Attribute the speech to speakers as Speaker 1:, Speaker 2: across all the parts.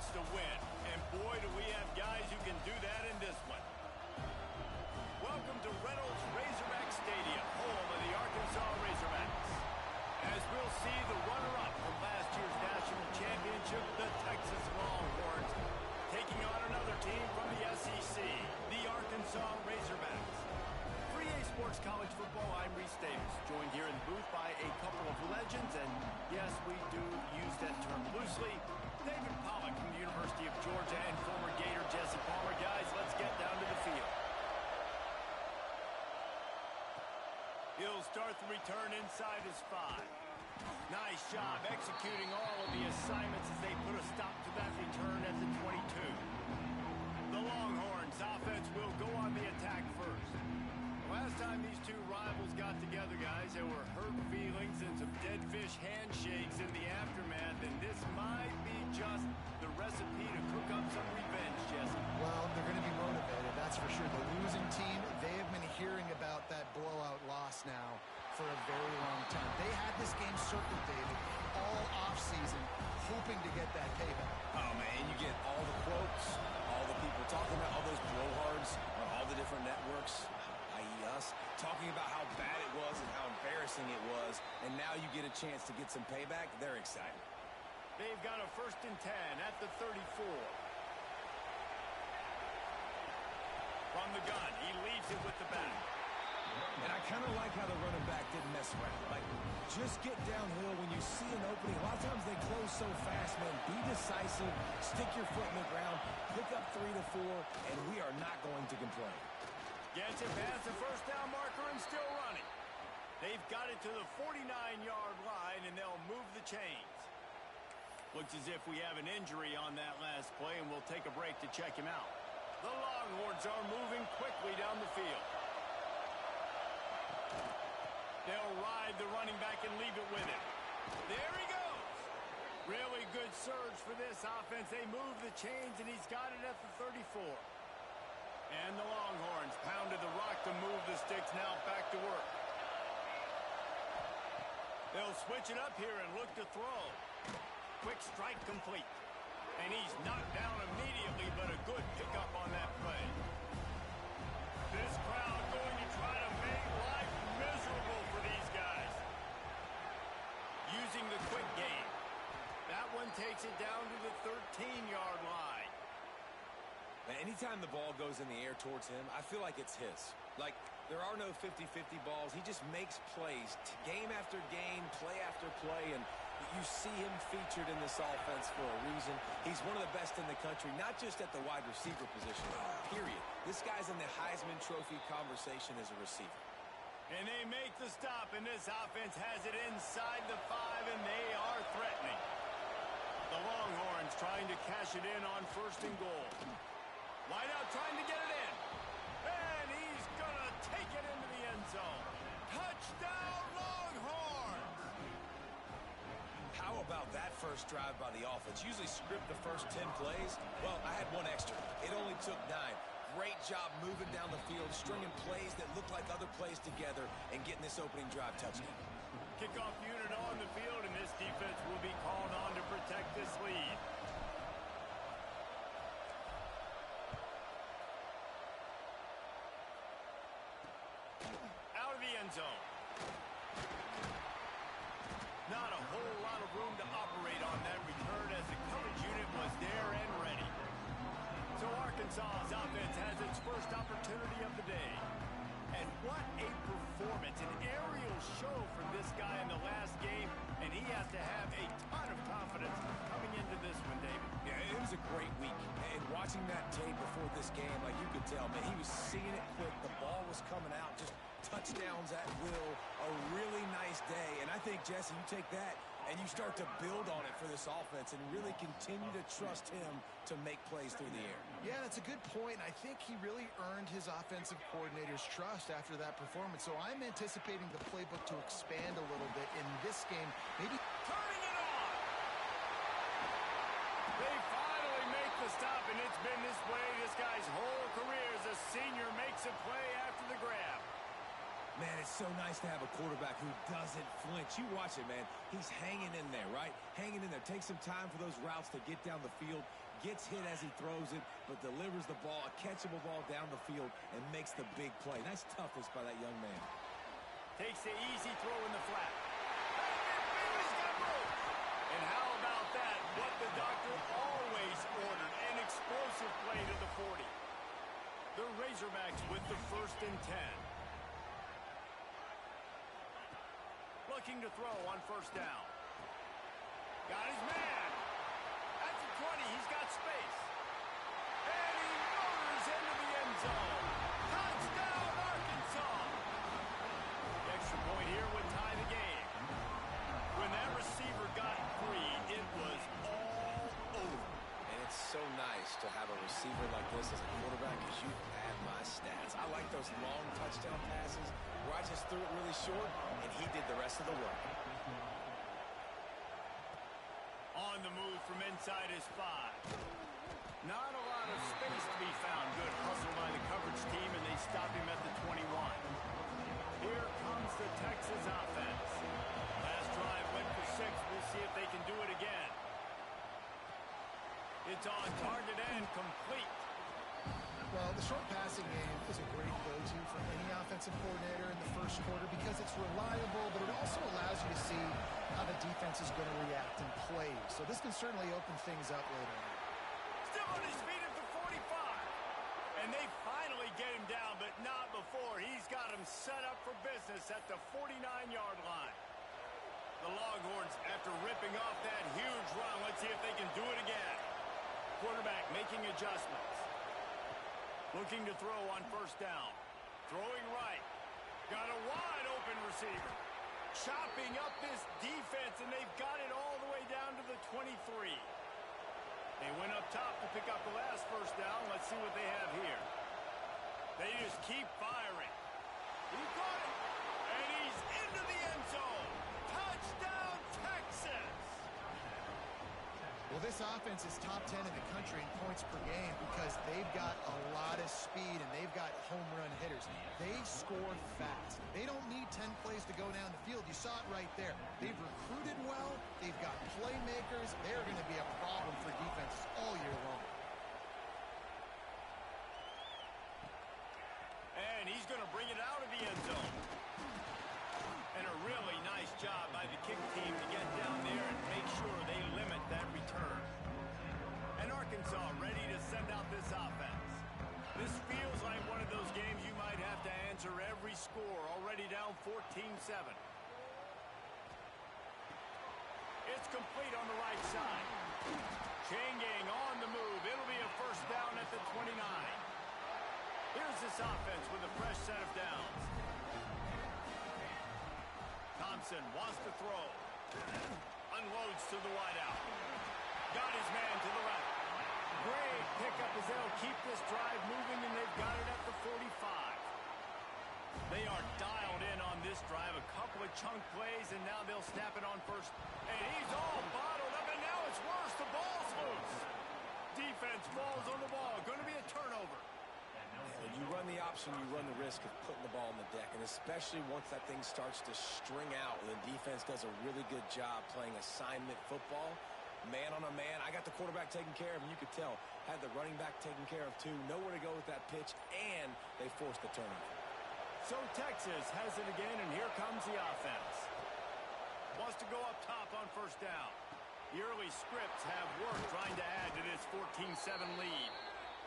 Speaker 1: wants to win. And boy, do we have guys who can do that in this one. Welcome to Reynolds Razorback Stadium, home of the Arkansas Razorbacks. As we'll see the runner-up from last year's national championship, the Texas Longhorns, taking on another team from the SEC, the Arkansas Razorbacks. 3A Sports College Football, I'm Reese Davis, joined here in the booth by a couple of legends, and yes, we do use that term loosely. David Pollock from the University of Georgia and former Gator Jesse Palmer. Guys, let's get down to the field. He'll start the return inside his 5. Nice job executing all of the assignments as they put a stop to that return at the 22. The Longhorns offense will go on the attack first. Last time these two rivals got together, guys, there were hurt feelings and some dead fish handshakes in the aftermath, and this might be just the recipe to cook up some revenge, Jesse.
Speaker 2: Well, they're going to be motivated, that's for sure. The losing team, they have been hearing about that blowout loss now for a very long time. They had this game circled, David, all offseason, hoping to get that payback.
Speaker 3: Oh, man, you get all the quotes, all the people talking about all those blowhards on all the different networks, i.e. us, talking about how bad it was and how embarrassing it was, and now you get a chance to get some payback. They're excited.
Speaker 1: They've got a 1st and 10 at the 34. From the gun, he leaves it with the back.
Speaker 3: And I kind of like how the running back didn't mess around. Like, just get downhill when you see an opening. A lot of times they close so fast, man. Be decisive, stick your foot in the ground, pick up 3 to 4, and we are not going to complain.
Speaker 1: Gets it past the first down marker and still running. They've got it to the 49-yard line, and they'll move the chains. Looks as if we have an injury on that last play, and we'll take a break to check him out. The Longhorns are moving quickly down the field. They'll ride the running back and leave it with him. There he goes. Really good surge for this offense. They move the chains, and he's got it at the 34. And the Longhorns pounded the rock to move the sticks. Now back to work. They'll switch it up here and look to throw. Quick strike complete. And he's knocked down immediately, but a good pickup on that play. This crowd going to try to make life miserable for these guys. Using the quick game. That one takes it down to the 13-yard line.
Speaker 3: Anytime the ball goes in the air towards him, I feel like it's his. Like, there are no 50-50 balls. He just makes plays game after game, play after play, and you see him featured in this offense for a reason. He's one of the best in the country, not just at the wide receiver position, period. This guy's in the Heisman Trophy conversation as a receiver.
Speaker 1: And they make the stop, and this offense has it inside the 5, and they are threatening. The Longhorns trying to cash it in on 1st and goal. Wide out trying to get it in. And he's going to take it into the end zone. Touchdown, Longhorns!
Speaker 3: How about that first drive by the offense? Usually script the first 10 plays. Well, I had one extra. It only took 9. Great job moving down the field, stringing plays that look like other plays together, and getting this opening drive touchdown.
Speaker 1: Kickoff unit on the field, and this defense will be called on to protect this lead. Out of the end zone. Not a whole lot of room to operate on that return as the coverage unit was there and ready. So Arkansas's offense has its first opportunity of the day. And what a performance, an aerial show from this guy in the last game, and he has to have a ton of confidence coming into this one, David.
Speaker 3: Yeah, it was a great week. And watching that tape before this game, like you could tell, man, he was seeing it quick. The ball was coming out, just touchdowns at will. A really nice day. And I think, Jesse, you take that and you start to build on it for this offense and really continue to trust him to make plays through the air.
Speaker 2: Yeah, that's a good point. I think he really earned his offensive coordinator's trust after that performance. So I'm anticipating the playbook to expand a little bit in this game. Maybe
Speaker 1: turning it on. They finally make the stop, and it's been this way this guy's whole career as a senior makes a play after the grab.
Speaker 3: Man, it's so nice to have a quarterback who doesn't flinch. You watch it, man. He's hanging in there, right? Hanging in there. Take some time for those routes to get down the field. gets hit as he throws it, but delivers the ball, a catchable ball down the field, and makes the big play. Nice toughness by that young man.
Speaker 1: Takes the easy throw in the flat. He's got room. And how about that? What the doctor always ordered, an explosive play to the 40. The Razorbacks with the 1st and 10. Looking to throw on 1st down. Got his man. At the 20, he's got space. And he motors into the end zone. Touchdown, Arkansas. The extra point here would tie the game. When that receiver got free, it was all over.
Speaker 3: And it's so nice to have a receiver like this as a quarterback because you can add my stats. I like those long touchdown passes where I just threw it really short and he did the rest of the work.
Speaker 1: On the move from inside his 5. Not a lot of space to be found. Good hustle by the coverage team, and they stop him at the 21. Here comes the Texas offense. Last drive went for 6. We'll see if they can do it again. It's on target and complete.
Speaker 2: Well, the short passing game is a great go-to for any offensive coordinator in the first quarter because it's reliable, but it also allows you to see how the defense is going to react and play. So this can certainly open things up later on.
Speaker 1: Still on his feet at the 45. And they finally get him down, but not before. He's got him set up for business at the 49-yard line. The Longhorns, after ripping off that huge run, let's see if they can do it again. Quarterback making adjustments. Looking to throw on 1st down. Throwing right. Got a wide open receiver. Chopping up this defense, and they've got it all the way down to the 23. They went up top to pick up the last 1st down. Let's see what they have here. They just keep firing. He got it. And he's into the end zone. Touchdown, Texas.
Speaker 2: Well, this offense is top 10 in the country in points per game because they've got a lot of speed and they've got home run hitters. They score fast. They don't need 10 plays to go down the field. You saw it right there. They've recruited well. They've got playmakers. They're going to be a problem for defenses all year long.
Speaker 1: And he's going to bring it out of the end zone. And a really nice job by the kick team to get down there and make sure they limit that return. And Arkansas ready to send out this offense. This feels like one of those games you might have to answer every score, already down 14-7. It's complete on the right side. Chain gang on the move. It'll be a 1st down at the 29. Here's this offense with a fresh set of downs. Thompson wants to throw. Unloads to the wideout. Got his man to the right. Great pickup as they'll keep this drive moving, and they've got it at the 45. They are dialed in on this drive. A couple of chunk plays, and now they'll snap it on 1st. And he's all bottled up, and now it's worse. The ball's loose. Defense falls on the ball. Going to be a turnover.
Speaker 3: When you run the option, you run the risk of putting the ball on the deck, and especially once that thing starts to string out, the defense does a really good job playing assignment football. Man on a man. I got the quarterback taken care of, and you could tell. Had the running back taken care of, too. Nowhere to go with that pitch, and they forced the turnover.
Speaker 1: So Texas has it again, and here comes the offense. Wants to go up top on 1st down. The early scripts have worked trying to add to this 14-7 lead.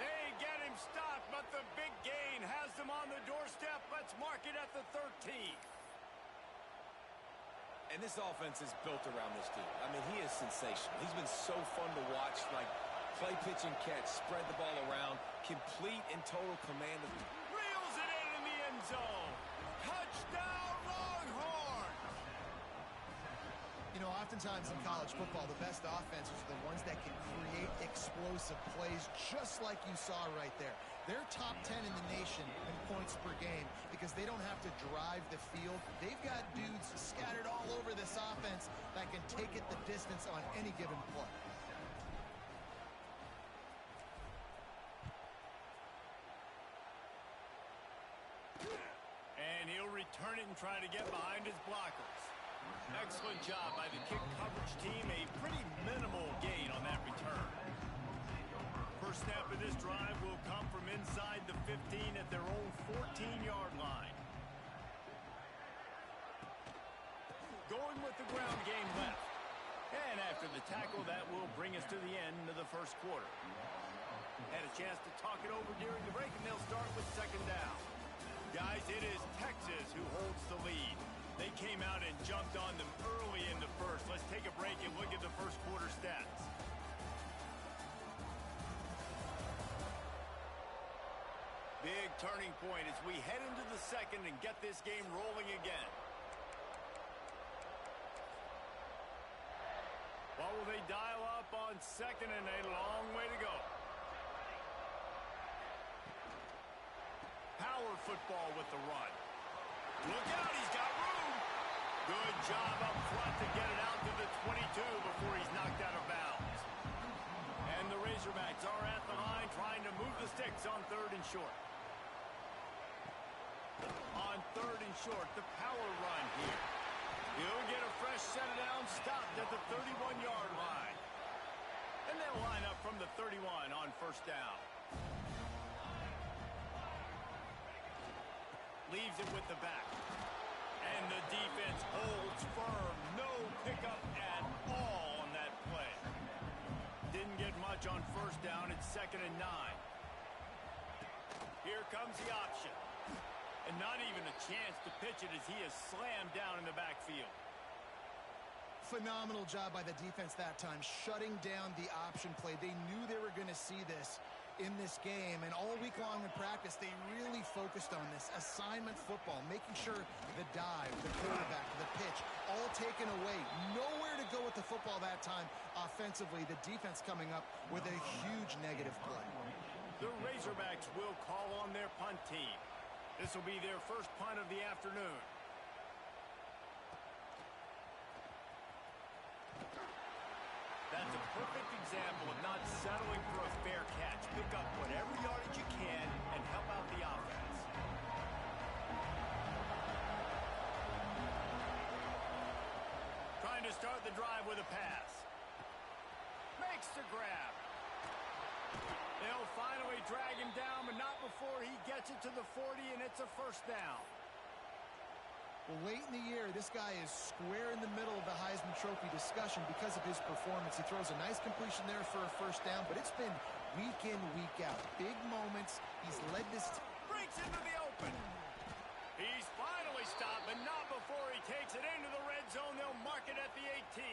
Speaker 1: They get him stopped, but the big gain has them on the doorstep. Let's mark it at the 13.
Speaker 3: And this offense is built around this dude. I mean, he is sensational. He's been so fun to watch, like play, pitch, and catch, spread the ball around, complete and total command of the...
Speaker 1: Reels it in the end zone. Touchdown, Longhorns!
Speaker 2: You know, oftentimes in college football, the best offenses are the ones that can create explosive plays just like you saw right there. They're top 10 in the nation in points per game because they don't have to drive the field. They've got dudes scattered all over this offense that can take it the distance on any given play.
Speaker 1: And he'll return it and try to get behind his blockers. Excellent job by the kick coverage team. A pretty minimal gain on that return. First snap of this drive will come from inside the 15 at their own 14-yard line. Going with the ground game left. And after the tackle, that will bring us to the end of the first quarter. Had a chance to talk it over during the break, and they'll start with second down. Guys, it is Texas who holds the lead. They came out and jumped on them early in the first. Let's take a break and look at the first quarter stats. Big turning point as we head into the second and get this game rolling again. What will they dial up on second, and a long way to go. Power football with the run. Look out, he's got room. Good job up front to get it out to the 22 before he's knocked out of bounds. And the Razorbacks are at the line trying to move the sticks on third and short. On third and short, the power run here. He'll get a fresh set of downs stopped at the 31-yard line. And they'll line up from the 31 on first down. Leaves it with the back. And the defense holds firm. No pickup at all on that play. Didn't get much on first down. It's 2nd and 9. Here comes the option. And not even a chance to pitch it as he is slammed down in the backfield.
Speaker 2: Phenomenal job by the defense that time, shutting down the option play. They knew they were going to see this in this game, and all week long in practice, they really focused on this assignment football, making sure the dive, the quarterback, the pitch, all taken away. Nowhere to go with the football that time offensively. The defense coming up with a huge negative play.
Speaker 1: The Razorbacks will call on their punt team. This will be their first punt of the afternoon. That's a perfect example of not settling for a fair catch. Pick up whatever yardage you can and help out the offense. Trying to start the drive with a pass. Makes the grab. They'll finally drag him down, but not before he gets it to the 40, and it's a first down.
Speaker 2: Well, late in the year, this guy is square in the middle of the Heisman Trophy discussion because of his performance. He throws a nice completion there for a first down, but it's been week in, week out. Big moments. He's led this.
Speaker 1: Breaks into the open. He's finally stopped, but not before he takes it into the red zone. They'll mark it at the 18.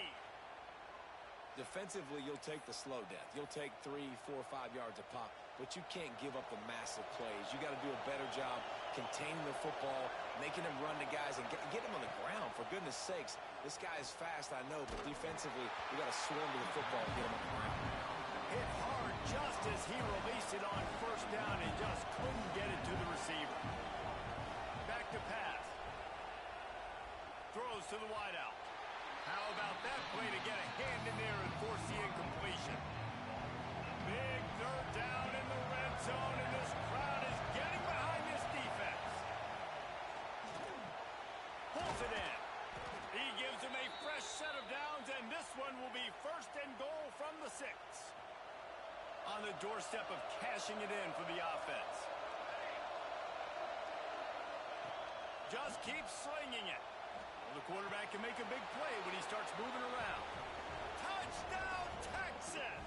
Speaker 3: Defensively, you'll take the slow death. You'll take 3, 4, 5 yards a pop, but you can't give up the massive plays. You got to do a better job containing the football, making him run to guys, and get him on the ground. For goodness sakes, this guy is fast, I know, but defensively, you got to swarm to the football and get him on the ground.
Speaker 1: Hit hard just as he released it on first down and just couldn't get it to the receiver. Back to pass. Throws to the wideout. How about that play to get a hand in there and force the incompletion? Big third down in the red zone, and this crowd is getting behind this defense. Pulls it in. He gives him a fresh set of downs, and this one will be 1st and goal from the 6. On the doorstep of cashing it in for the offense. Just keep slinging it. The quarterback can make a big play when he starts moving around. Touchdown, Texas!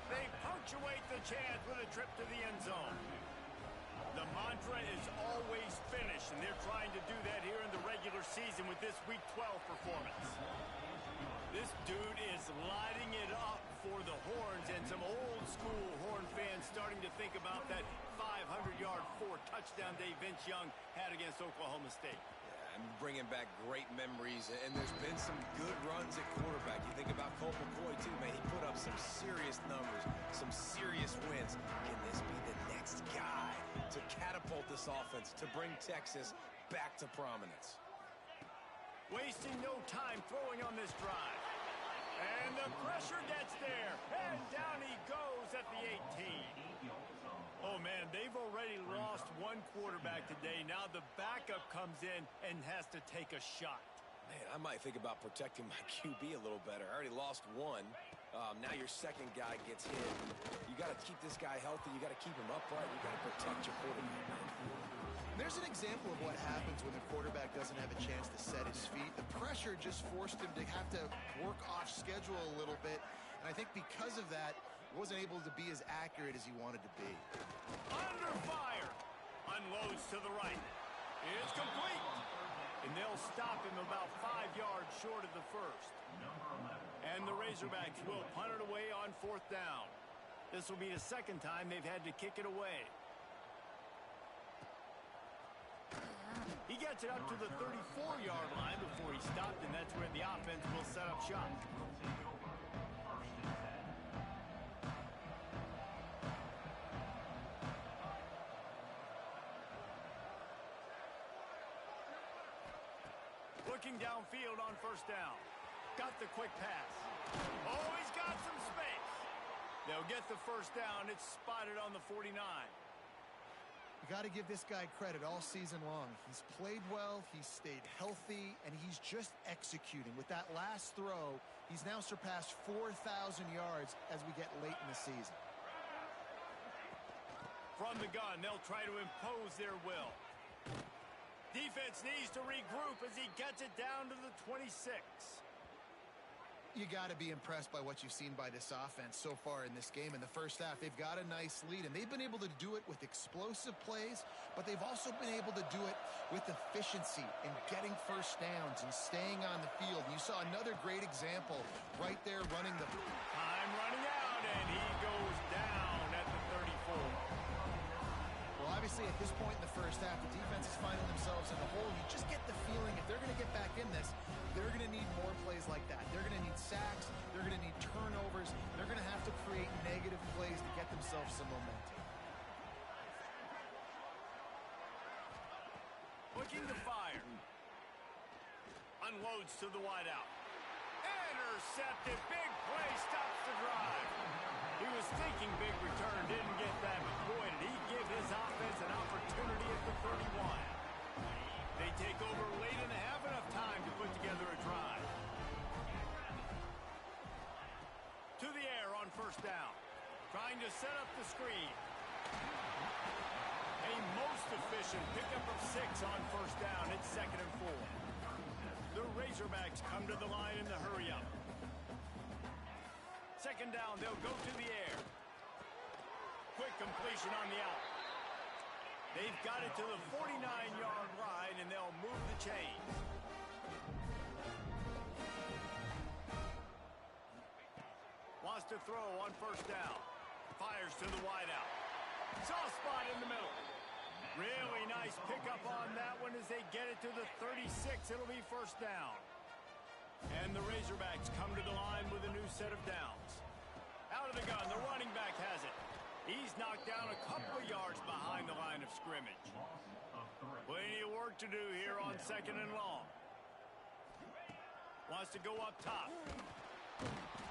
Speaker 1: They punctuate the chance with a trip to the end zone. The mantra is always finish, and they're trying to do that here in the regular season with this Week 12 performance. This dude is lighting it up for the Horns, and some old-school Horn fans starting to think about that 500-yard, 4-touchdown day Vince Young had against Oklahoma State.
Speaker 3: I'm bringing back great memories, and there's been some good runs at quarterback. You think about Colt McCoy, too, man. He put up some serious numbers, some serious wins. Can this be the next guy to catapult this offense, to bring Texas back to prominence?
Speaker 1: Wasting no time throwing on this drive. And the pressure gets there, and down he goes at the 18. Oh, man, they've already lost one quarterback today. Now the backup comes in and has to take a shot.
Speaker 3: Man, I might think about protecting my QB a little better. I already lost one. Now your second guy gets hit. You got to keep this guy healthy. You got to keep him upright. You got to protect your quarterback.
Speaker 2: There's an example of what happens when the quarterback doesn't have a chance to set his feet. The pressure just forced him to have to work off schedule a little bit. And I think because of that, he wasn't able to be as accurate as he wanted to be.
Speaker 1: Under fire. Unloads to the right. It's complete. And they'll stop him about 5 yards short of the first. And the Razorbacks will punt it away on 4th down. This will be the second time they've had to kick it away. He gets it up to the 34-yard line before he stopped, and that's where the offense will set up shop. Looking downfield on 1st down. Got the quick pass. Oh, he's got some space. They'll get the 1st down. It's spotted on the 49.
Speaker 2: You got to give this guy credit all season long. He's played well, he's stayed healthy, and he's just executing. With that last throw, he's now surpassed 4,000 yards as we get late in the season.
Speaker 1: From the gun, they'll try to impose their will. Defense needs to regroup as he gets it down to the 26.
Speaker 2: You got to be impressed by what you've seen by this offense so far in this game. In the first half, they've got a nice lead, and they've been able to do it with explosive plays, but they've also been able to do it with efficiency and getting 1st downs and staying on the field. You saw another great example right there running the...
Speaker 1: Time running out, and he goes down at the 34.
Speaker 2: Well, obviously, at this point in the first half, the defense is finding themselves in a hole. You just get the feeling if they're going to get back in this, they're going to need more plays like that. They're going to need sacks. They're going to need turnovers. They're going to have to create negative plays to get themselves some momentum.
Speaker 1: Looking to fire. Unloads to the wideout. Intercepted. Big play stops the drive. He was thinking big return. Didn't get that. But boy, did he give his offense an opportunity at the 31. They take over late and have enough time to put together a drive. To the air on 1st down. Trying to set up the screen. A most efficient pickup of 6 on 1st down. It's 2nd and 4. The Razorbacks come to the line in the hurry-up. 2nd down, they'll go to the air. Quick completion on the out. They've got it to the 49-yard line, and they'll move the chains. Wants to throw on 1st down. Fires to the wideout. Soft spot in the middle. Really nice pickup on that one as they get it to the 36. It'll be 1st down. And the Razorbacks come to the line with a new set of downs. Out of the gun, the running back has it. He's knocked down a couple of yards behind the line of scrimmage. Plenty of work to do here on 2nd and long. Wants to go up top.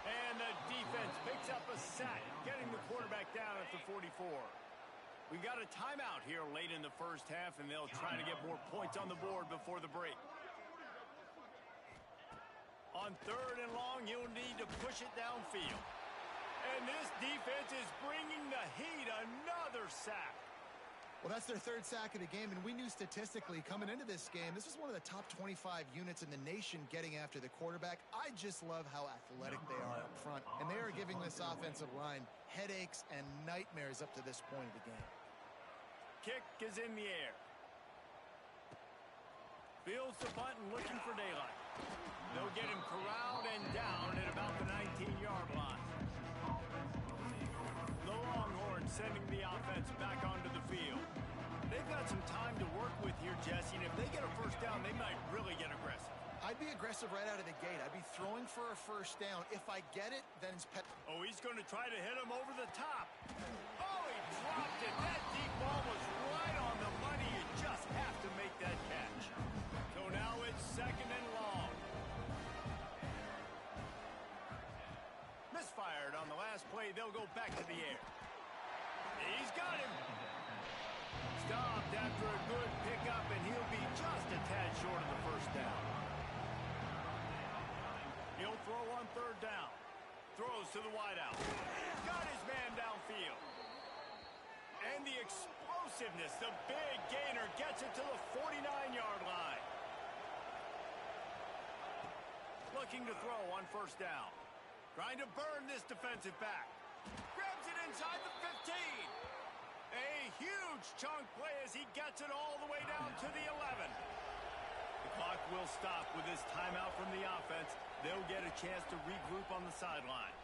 Speaker 1: And the defense picks up a sack, getting the quarterback down at the 44. We got a timeout here late in the first half, and they'll try to get more points on the board before the break. On 3rd and long, you'll need to push it downfield. And this defense is bringing the heat. Another sack.
Speaker 2: Well, that's their 3rd sack of the game, and we knew statistically coming into this game, this was one of the top 25 units in the nation getting after the quarterback. I just love how athletic they are up front, and they are giving this offensive line headaches and nightmares up to this point of the game.
Speaker 1: Kick is in the air. Fields the button, looking for daylight. They'll get him corralled and down at about the 19-yard line. The Longhorns sending the offense back onto the field. They've got some time to work with here, Jesse, and if they get a 1st down, they might really get aggressive.
Speaker 2: I'd be aggressive right out of the gate. I'd be throwing for a 1st down. If I get it, then it's
Speaker 1: Oh, he's going to try to hit him over the top. Oh, he dropped it. That deep ball was right on the money. You just have to make that catch. So now it's 2nd and long. Misfired on the last play. They'll go back to the air. He's got him. Stopped after a good pickup, and he'll be just a tad short of the 1st down. He'll throw on 3rd down. Throws to the wideout. Got his man downfield. And the explosiveness, the big gainer gets it to the 49-yard line. Looking to throw on first down. Trying to burn this defensive back. Grabs it inside the 15. A huge chunk play as he gets it all the way down to the 11. The clock will stop with this timeout from the offense. They'll get a chance to regroup on the sideline.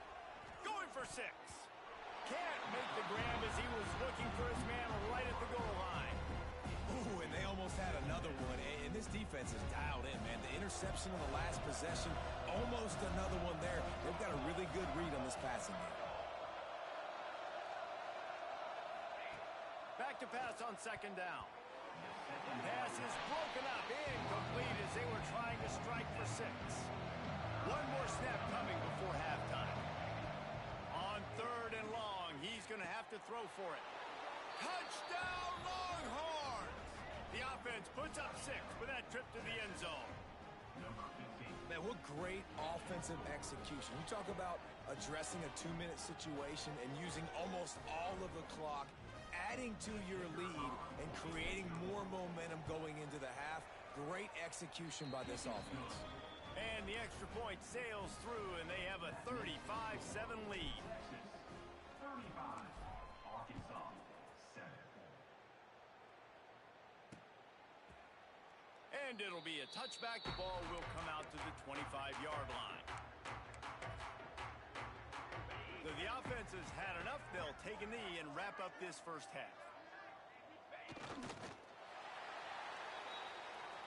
Speaker 1: Going for 6. Can't make the grab as he was looking for his man right at the goal line.
Speaker 3: Ooh, and they almost had another one. And this defense is dialed in, man. The interception on the last possession, almost another one there. They've got a really good read on this passing game.
Speaker 1: Back to pass on second down. Pass is broken up, incomplete as they were trying to strike for 6. One more snap coming before halftime. On third and long, he's going to have to throw for it. Touchdown, Longhorns! The offense puts up 6 with that trip to the end zone.
Speaker 3: Man, what great offensive execution. You talk about addressing a 2-minute situation and using almost all of the clock, adding to your lead and creating more momentum going into the half. Great execution by this offense.
Speaker 1: And the extra point sails through, and they have a 35-7 lead.
Speaker 4: 35, Arkansas, 7.
Speaker 1: And it'll be a touchback. The ball will come out to the 25-yard line. So the offense has had enough. They'll take a knee and wrap up this first half.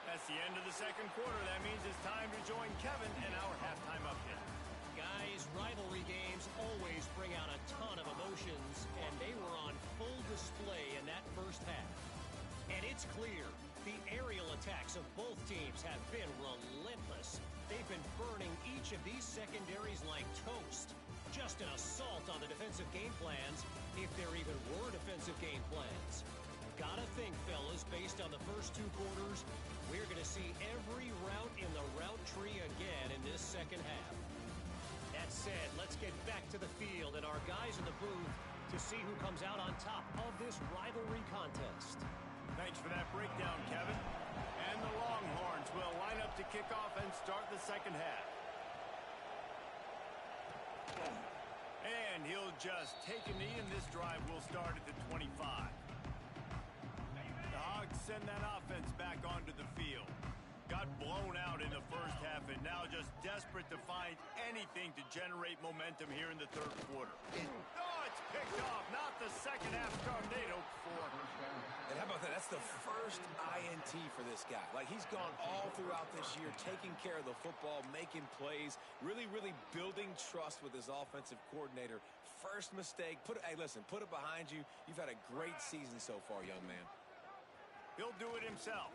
Speaker 1: That's the end of the second quarter. That means it's time to join Kevin in our halftime update.
Speaker 5: Guys, rivalry games always bring out a ton of emotions, and they were on full display in that first half. And it's clear, the aerial attacks of both teams have been relentless. They've been burning each of these secondaries like toast. Just an assault on the defensive game plans, if there even were defensive game plans. Gotta think, fellas, based on the first 2 quarters, we're going to see every route in the route tree again in this second half. That said, let's get back to the field and our guys in the booth to see who comes out on top of this rivalry contest.
Speaker 1: Thanks for that breakdown, Kevin. And the Longhorns will line up to kick off and start the second half. And he'll just take a knee, and this drive will start at the 25. The Hogs send that offense back onto the field. Got blown out in the first half and now just desperate to find anything to generate momentum here in the third quarter. Oh, it's picked off. Not the second half tornado for.
Speaker 3: And how about that? That's the first INT for this guy. Like, he's gone all throughout this year, taking care of the football, making plays, really, really building trust with his offensive coordinator. First mistake. Hey, listen, put it behind you. You've had a great season so far, young man.
Speaker 1: He'll do it himself.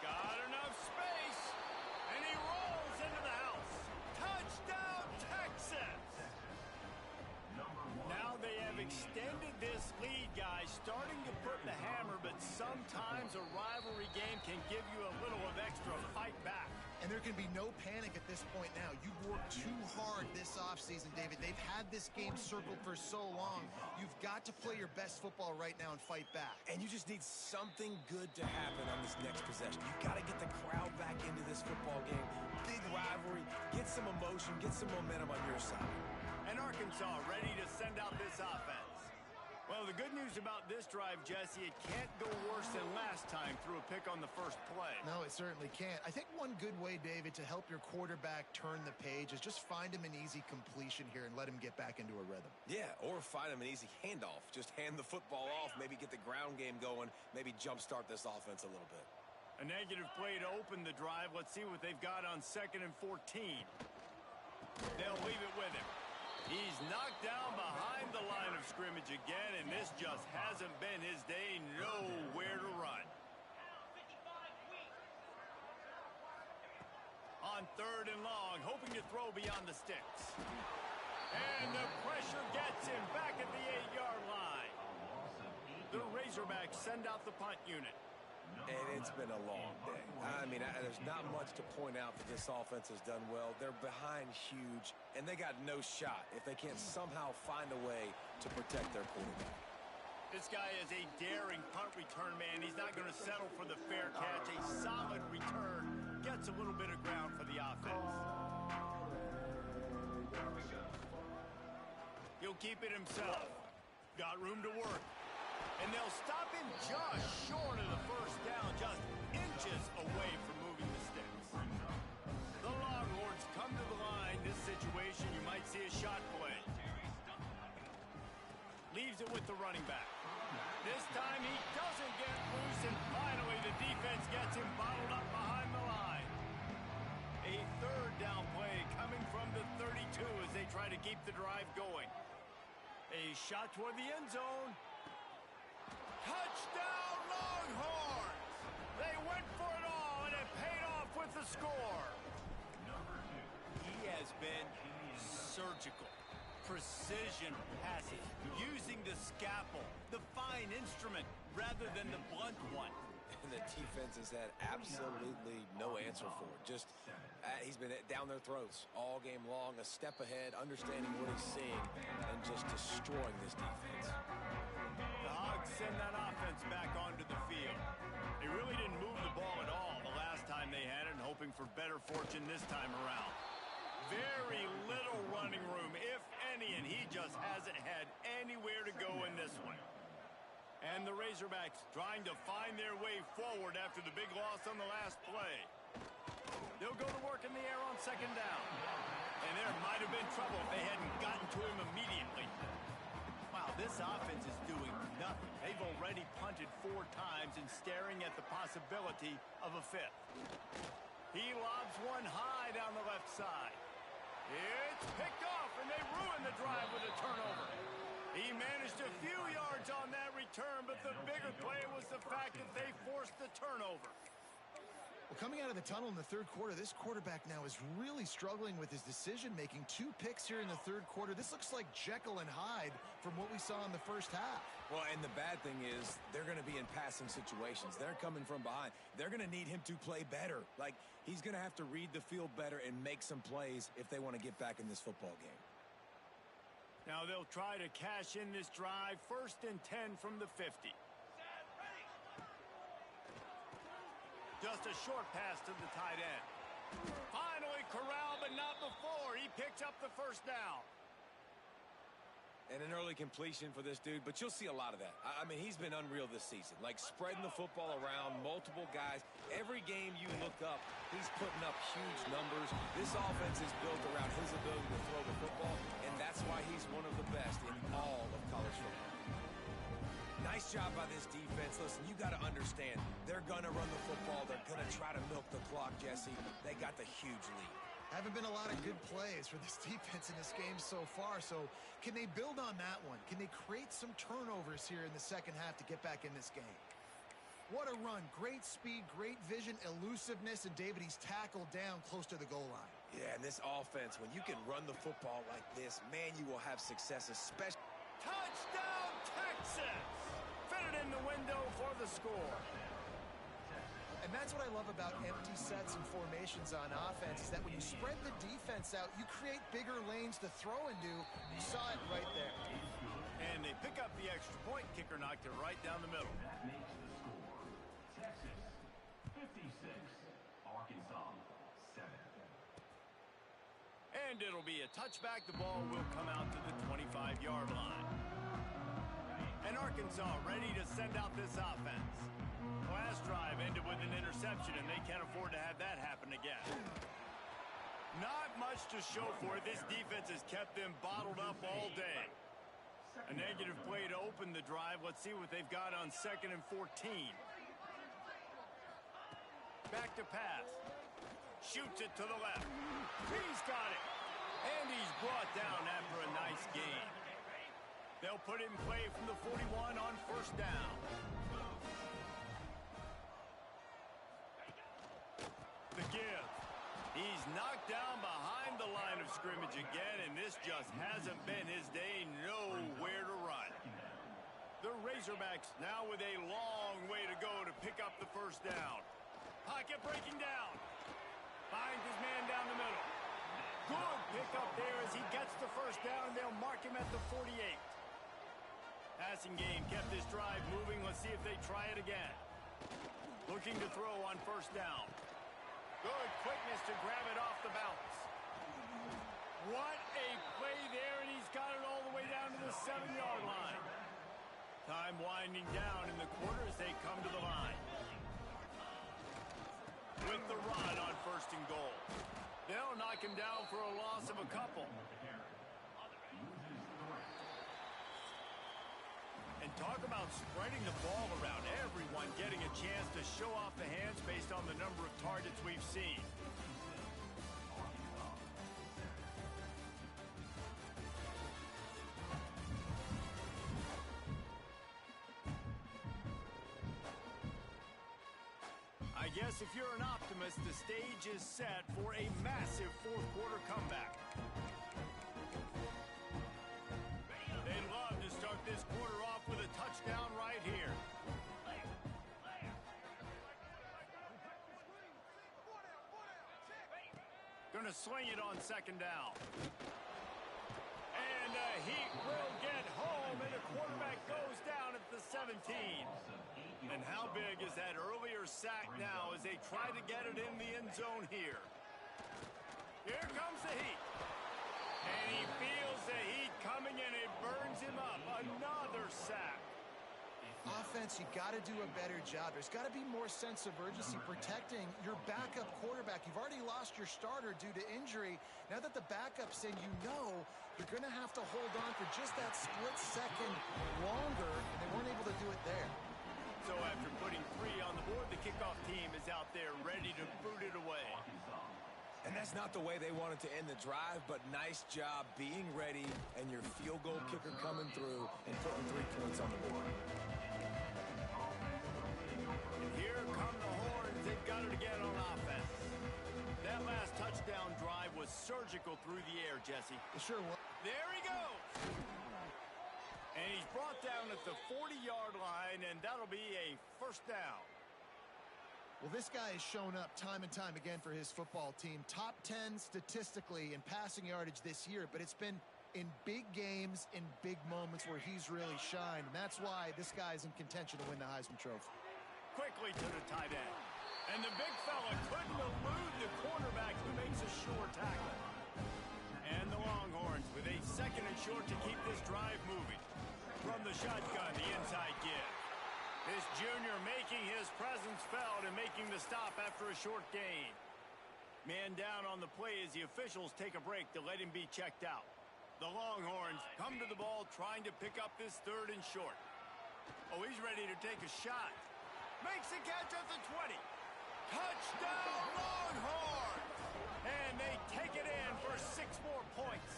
Speaker 1: Got enough space, and he rolls into the house. Touchdown, Texas! Now they have extended this lead, guys, starting to put the hammer, but sometimes a rivalry game can give you a little of extra fight back.
Speaker 2: And there can be no panic at this point now. You've worked too hard this offseason, David. They've had this game circled for so long. You've got to play your best football right now and fight back.
Speaker 3: And you just need something good to happen on this next possession. You've got to get the crowd back into this football game. Big rivalry. Get some emotion. Get some momentum on your side.
Speaker 1: And Arkansas ready to send out this offense. Well, the good news about this drive, Jesse, it can't go worse than last time through a pick on the first play.
Speaker 2: No, it certainly can't. I think one good way, David, to help your quarterback turn the page is just find him an easy completion here and let him get back into a rhythm.
Speaker 3: Yeah, or find him an easy handoff. Just hand the football off, maybe get the ground game going, maybe jumpstart this offense a little bit.
Speaker 1: A negative play to open the drive. Let's see what they've got on 2nd and 14. They'll leave it with him. He's knocked down behind the line of scrimmage again, and this just hasn't been his day. Nowhere to run. On 3rd and long, hoping to throw beyond the sticks. And the pressure gets him back at the 8-yard line. The Razorbacks send out the punt unit.
Speaker 3: And it's been a long day. I mean, there's not much to point out that this offense has done well. They're behind huge, and they got no shot if they can't somehow find a way to protect their quarterback.
Speaker 1: This guy is a daring punt return man. He's not going to settle for the fair catch. A solid return gets a little bit of ground for the offense. He'll keep it himself. Got room to work. And they'll stop him just short of the first down, just inches away from moving the sticks. The Longhorns come to the line. This situation, you might see a shot play. Leaves it with the running back. This time he doesn't get loose, and finally the defense gets him bottled up behind the line. A third down play coming from the 32 as they try to keep the drive going. A shot toward the end zone. Touchdown, Longhorns! They went for it all, and it paid off with the score. He has been surgical. Precision passes, using the scalpel, the fine instrument, rather than the blunt one.
Speaker 3: And the defense has had absolutely no answer for it. Just, he's been down their throats all game long, a step ahead, understanding what he's seeing, and just destroying this defense.
Speaker 1: The Hogs send that offense back onto the field. They really didn't move the ball at all the last time they had it, and hoping for better fortune this time around. Very little running room, if any, and he just hasn't had anywhere to go in this one. And the Razorbacks trying to find their way forward after the big loss on the last play. They'll go to work in the air on second down. And there might have been trouble if they hadn't gotten to him immediately. Wow, this offense is doing nothing. They've already punted 4 times and staring at the possibility of a 5th. He lobs one high down the left side. It's picked off, and they ruin the drive with a turnover. He managed a few yards on that return, but the bigger play was the fact that they forced the turnover.
Speaker 2: Well, coming out of the tunnel in the third quarter, this quarterback now is really struggling with his decision-making. 2 picks here in the third quarter. This looks like Jekyll and Hyde from what we saw in the first half.
Speaker 3: Well, and the bad thing is they're going to be in passing situations. They're coming from behind. They're going to need him to play better. Like, he's going to have to read the field better and make some plays if they want to get back in this football game.
Speaker 1: Now they'll try to cash in this drive. 1st and 10 from the 50. Just a short pass to the tight end. Finally corralled, but not before. He picks up the first down.
Speaker 3: And an early completion for this dude, but you'll see a lot of that. I mean, he's been unreal this season. Like, spreading the football around, multiple guys. Every game you look up, he's putting up huge numbers. This offense is built around his ability to throw the football, and that's why he's one of the best in all of college football. Nice job by this defense. Listen, you got to understand, they're going to run the football. They're going to try to milk the clock, Jesse. They got the huge lead.
Speaker 2: Haven't been a lot of good plays for this defense in this game so far, so can they build on that one? Can they create some turnovers here in the second half to get back in this game? What a run. Great speed, great vision, elusiveness, and David, he's tackled down close to the goal line.
Speaker 3: Yeah, and this offense, when you can run the football like this, man, you will have success, especially...
Speaker 1: Touchdown, Texas! Fitted in the window for the score.
Speaker 2: And that's what I love about empty sets and formations on offense, is that when you spread the defense out, you create bigger lanes to throw into. You saw it right there.
Speaker 1: And they pick up the extra point. Kicker knocked it right down the middle.
Speaker 4: That makes the score Texas 56, Arkansas 7.
Speaker 1: And it'll be a touchback. The ball will come out to the 25-yard line. And Arkansas ready to send out this offense. Last drive ended with an interception, and they can't afford to have that happen again. Not much to show for it. This defense has kept them bottled up all day. A negative play to open the drive. Let's see what they've got on 2nd and 14. Back to pass. Shoots it to the left. He's got it. And he's brought down after a nice gain. They'll put it in play from the 41 on 1st down. The give. He's knocked down behind the line of scrimmage again, and this just hasn't been his day. Nowhere to run. The Razorbacks now with a long way to go to pick up the first down. Pocket breaking down. Finds his man down the middle. Good pickup there as he gets the first down. They'll mark him at the 48. Passing game kept this drive moving. Let's see if they try it again. Looking to throw on first down. Good quickness to grab it off the bounce. What a play there, and he's got it all the way down to the 7-yard line. Time winding down in the quarter as they come to the line. With the run on first and goal. They'll knock him down for a loss of a couple. And talk about spreading the ball around. Everyone getting a chance to show off the hands based on the number of targets we've seen. I guess if you're an optimist, the stage is set for a massive fourth-quarter comeback. They'd love to start this quarter off with a touchdown right here. Gonna swing it on second down. And he will get home, and the quarterback goes down at the 17. And how big is that earlier sack now as they try to get it in the end zone here? Here comes the heat. And he feels the heat coming, and it burns him up. Another sack.
Speaker 2: Offense, you got to do a better job. There's got to be more sense of urgency protecting your backup quarterback. You've already lost your starter due to injury. Now that the backup's in, you know you're going to have to hold on for just that split second longer, and they weren't able to do it there.
Speaker 1: So after putting 3 on the board, the kickoff team is out there ready to boot it away.
Speaker 3: And that's not the way they wanted to end the drive, but nice job being ready and your field goal kicker coming through and putting 3 points on the board.
Speaker 1: And here come the horns. They've got it again on offense. That last touchdown drive was surgical through the air, Jesse.
Speaker 2: It sure was.
Speaker 1: There he goes. And he's brought down at the 40-yard line, and that'll be a first down.
Speaker 2: Well, this guy has shown up time and time again for his football team. Top 10 statistically in passing yardage this year, but it's been in big games, in big moments where he's really shined. And that's why this guy's in contention to win the Heisman Trophy.
Speaker 1: Quickly to the tight end. And the big fella couldn't elude the cornerback who makes a sure tackle. And the Longhorns with a second and short to keep this drive moving. From the shotgun, the inside give. This junior making his presence felt and making the stop after a short gain. Man down on the play as the officials take a break to let him be checked out. The Longhorns come to the ball trying to pick up this third and short. Oh, he's ready to take a shot. Makes the catch at the 20. Touchdown Longhorns! And they take it in for 6 more points.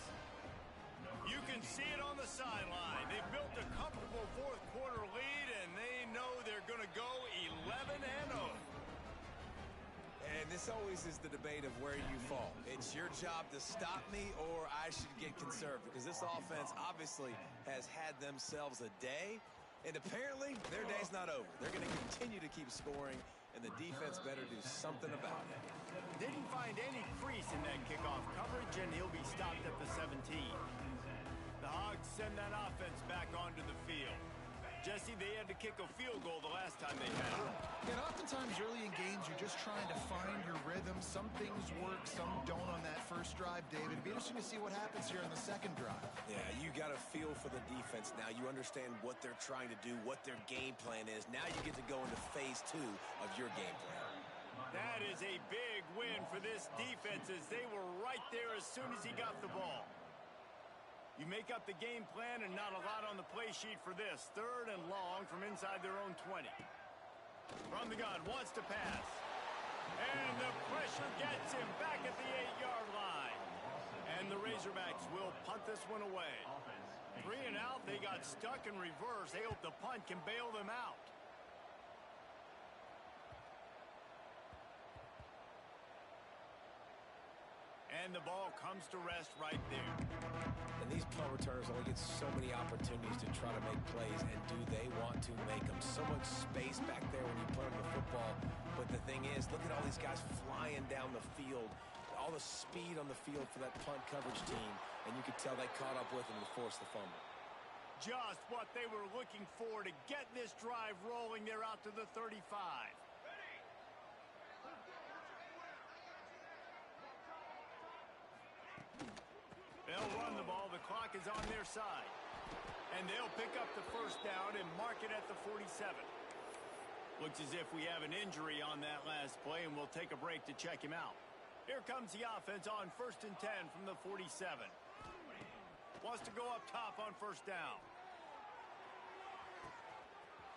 Speaker 1: You can see it on the sideline. They've built a comfortable fourth-quarter lead, and they know they're going to go 11-0.
Speaker 3: And this always is the debate of where you fall. It's your job to stop me or I should get conserved, because this offense obviously has had themselves a day, and apparently their day's not over. They're going to continue to keep scoring, and the defense better do something about it.
Speaker 1: Didn't find any crease in that kickoff coverage, and he'll be stopped at the 17. The Hogs send that offense back onto the field. Jesse, they had to kick a field goal the last time they had it.
Speaker 2: And oftentimes early in games, you're just trying to find your rhythm. Some things work, some don't on that first drive, David. It'd be interesting to see what happens here on the second drive.
Speaker 3: Yeah, you got a feel for the defense now. You understand what they're trying to do, what their game plan is. Now you get to go into phase 2 of your game plan.
Speaker 1: That is a big win for this defense as they were right there as soon as he got the ball. You make up the game plan and not a lot on the play sheet for this. Third and long from inside their own 20. From the gun, wants to pass. And the pressure gets him back at the 8-yard line. And the Razorbacks will punt this one away. 3 and out, they got stuck in reverse. They hope the punt can bail them out. And the ball comes to rest right there.
Speaker 3: And these punt returners only get so many opportunities to try to make plays, and do they want to make them? So much space back there when you put them the football. But the thing is, look at all these guys flying down the field, all the speed on the field for that punt coverage team, and you could tell they caught up with him to force the fumble.
Speaker 1: Just what they were looking for to get this drive rolling. They're out to the 35. They'll run the ball. The clock is on their side. And they'll pick up the first down and mark it at the 47. Looks as if we have an injury on that last play, and we'll take a break to check him out. Here comes the offense on 1st and 10 from the 47. Wants to go up top on first down.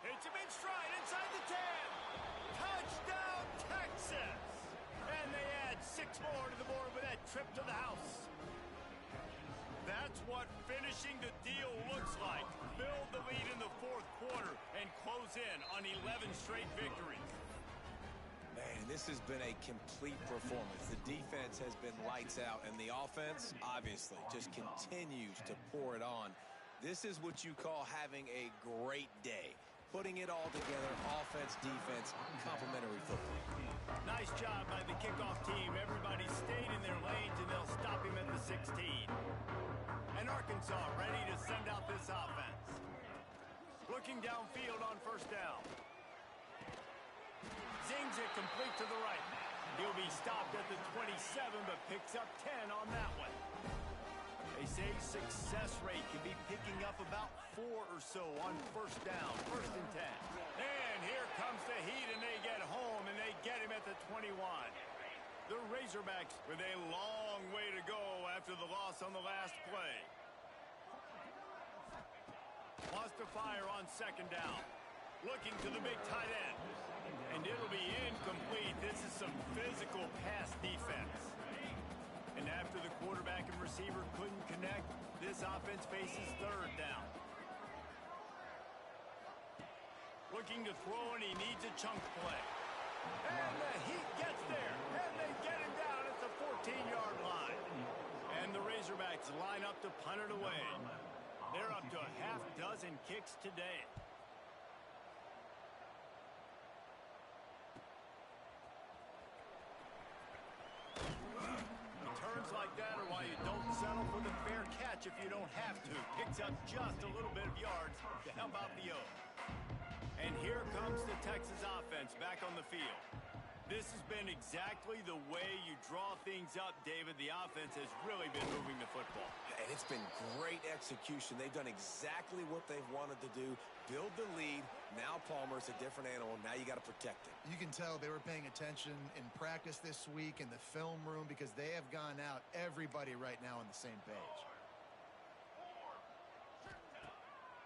Speaker 1: Hits him in stride inside the 10. Touchdown, Texas! And they add 6 more to the board with that trip to the house. That's what finishing the deal looks like. Build the lead in the 4th quarter and close in on 11 straight victories.
Speaker 3: Man, this has been a complete performance. The defense has been lights out, and the offense, obviously, just continues to pour it on. This is what you call having a great day. Putting it all together, offense, defense, complementary football.
Speaker 1: Nice job by the kickoff team. Everybody stayed in their lanes, and they'll stop him at the 16. And Arkansas ready to send out this offense. Looking downfield on first down. Zings it complete to the right. He'll be stopped at the 27, but picks up 10 on that one. They say success rate can be picking up about 4 or so on first down, 1st and 10. And here comes the heat, and they get home, and they get him at the 21. The Razorbacks with a long way to go after the loss on the last play. Wants to fire on 2nd down. Looking to the big tight end. And it'll be incomplete. This is some physical pass defense. And after the quarterback and receiver couldn't connect, this offense faces 3rd down. Looking to throw, and he needs a chunk play. And the Heat gets there. And they get him down at the 14-yard line. And the Razorbacks line up to punt it away. They're up to a half dozen kicks today. Turns like that are why you don't settle for the fair catch if you don't have to. Picks up just a little bit of yards to help out the O. And here comes the Texas offense back on the field. This has been exactly the way you draw things up, David. The offense has really been moving the football.
Speaker 3: And it's been great execution. They've done exactly what they've wanted to do. Build the lead. Now Palmer's a different animal. Now you got to protect it.
Speaker 2: You can tell they were paying attention in practice this week in the film room because they have gone out, everybody right now on the same page.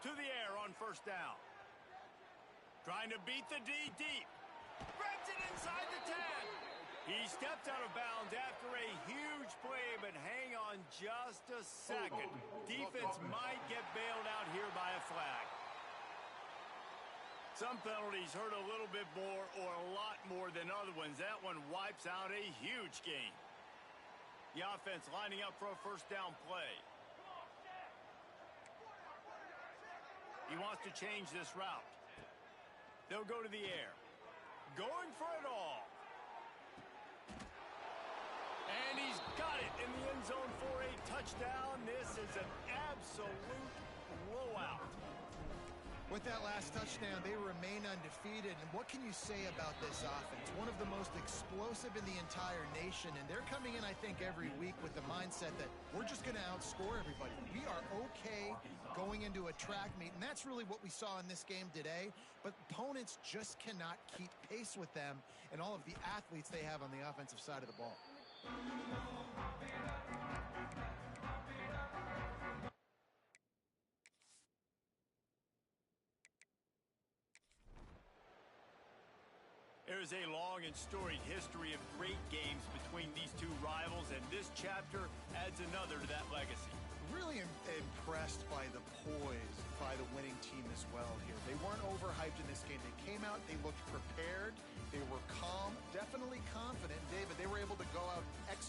Speaker 1: To the air on first down. Trying to beat the D deep. Grabs it inside the 10. He stepped out of bounds after a huge play, but hang on just a second. Defense might get bailed out here by a flag. Some penalties hurt a little bit more or a lot more than other ones. That one wipes out a huge game. The offense lining up for a first down play. He wants to change this route. They'll go to the air. Going for it all. And he's got it in the end zone for a touchdown. This is an absolute blowout.
Speaker 2: With that last touchdown, they remain undefeated. And what can you say about this offense? One of the most explosive in the entire nation. And they're coming in, I think, every week with the mindset that we're just going to outscore everybody. We are okay going into a track meet. And that's really what we saw in this game today. But opponents just cannot keep pace with them and all of the athletes they have on the offensive side of the ball.
Speaker 1: There is a long and storied history of great games between these two rivals, and this chapter adds another to that legacy.
Speaker 2: Really impressed by the poise by the winning team as well here. They weren't overhyped in this game. They came out, they looked prepared, they were calm, definitely confident. David, they were able to go out, execute